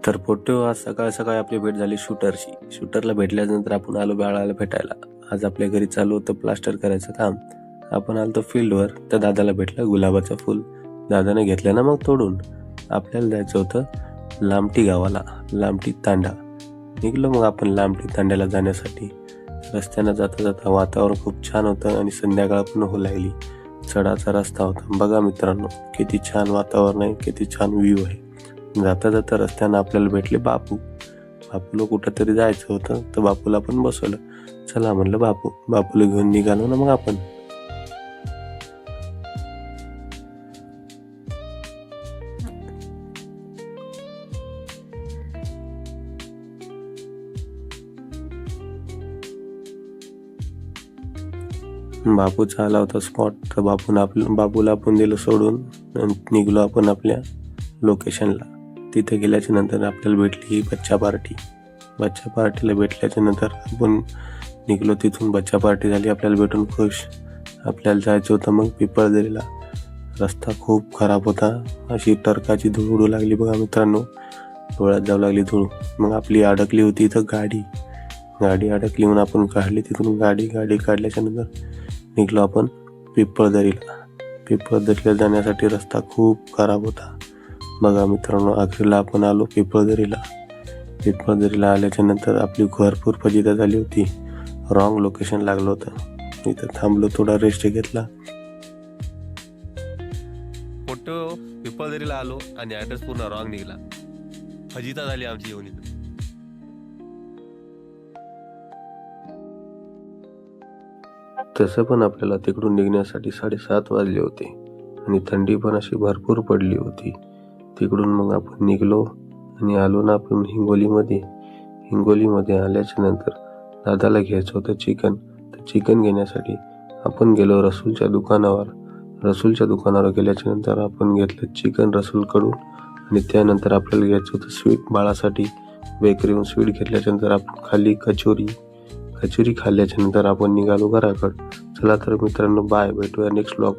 तर पोट्टो आज सकाळ सकाळी आपली भेट झाली शूटरशी. शूटरला भेटल्यानंतर आपण आलो बाळाला भेटायला. आज आपल्या घरी चालू होतं प्लास्टर करायचं काम. आपण आलो फील्डवर. त्या दादाला भेटलं गुलाबाचं फुल. दादाने घेतलं ना मग तोडून. आपल्याला जायचं होतं लामटी गावाला, लामटी तांडा. निघलो मग आपण लामटी तांड्याला जाण्यासाठी. रस्त्यानं जाता जाता वातावरण खूप छान होतं आणि संध्याकाळ पण होऊ लागली. चढाचा रस्ता होता. बघा मित्रांनो, किती छान वातावरण आहे, किती छान व्ह्यू आहे. जाता जाता रस्त्यानं आपल्याला भेटले बापू. बापूला कुठं तरी जायचं होतं, तर बापूला पण बसवलं. चला म्हणलं बापूला घेऊन निघालो ना मग आपण. बापूचा आला होता स्पॉट, तर बापूला आपण दिलं सोडून आणि निघलो आपण आपल्या लोकेशनला. तिथे गेल्याच्या नंतर आपल्याला भेटली ही बच्चा पार्टीला भेटल्याच्या नंतर आपण निघलो तिथून. बच्चा पार्टी झाली, आपल्याला भेटून खुश. आपल्याला जायचं होतं मग पिपळदरीला. रस्ता खूप खराब होता. अशी टरकाची धूळ उडू लागली बघा मित्रांनो, डोळ्यात जाऊ लागली धूळ. मग आपली अडकली होती इथं गाडी अडकली म्हणून आपण काढली तिथून गाडी काढल्याच्या नंतर निघलो आपण पिपळदरीला जाण्यासाठी. रस्ता खूप खराब होता बघा मित्रांनो. अखेरला आपण आलो पिपळदरीला आल्याच्या नंतर आपली भरपूर फजिती झाली होती. रॉंग लोकेशन लागलं होतं. इथं थांबलो, थोडा रेस्ट घेतला. फोटो पिपळदरीला आलो आणि ऍड्रेस पूर्ण रॉंग निघाला. फजिता झाली आमची येऊन इथं. तसं पण आपल्याला तिकडून निघण्यासाठी 7:30 वाजले होते आणि थंडी पण अशी भरपूर पडली होती. तिकडून मग आपण निघलो आणि आलो ना आपण हिंगोलीमध्ये आल्याच्या नंतर दादाला घ्यायचं होतं चिकन. तर चिकन घेण्यासाठी आपण गेलो रसूलच्या दुकानावर गेल्याच्या नंतर आपण घेतलं चिकन रसूलकडून. आणि त्यानंतर आपल्याला घ्यायचं होतं स्वीट बाळासाठी. बेकरीहून स्वीट घेतल्याच्या नंतर आपण खाल्ली कचोरी खाल्ल्याच्या नंतर आपण निघालो घराकडं. चला तर मित्रांनो, बाय, भेटूया नेक्स्ट ब्लॉग.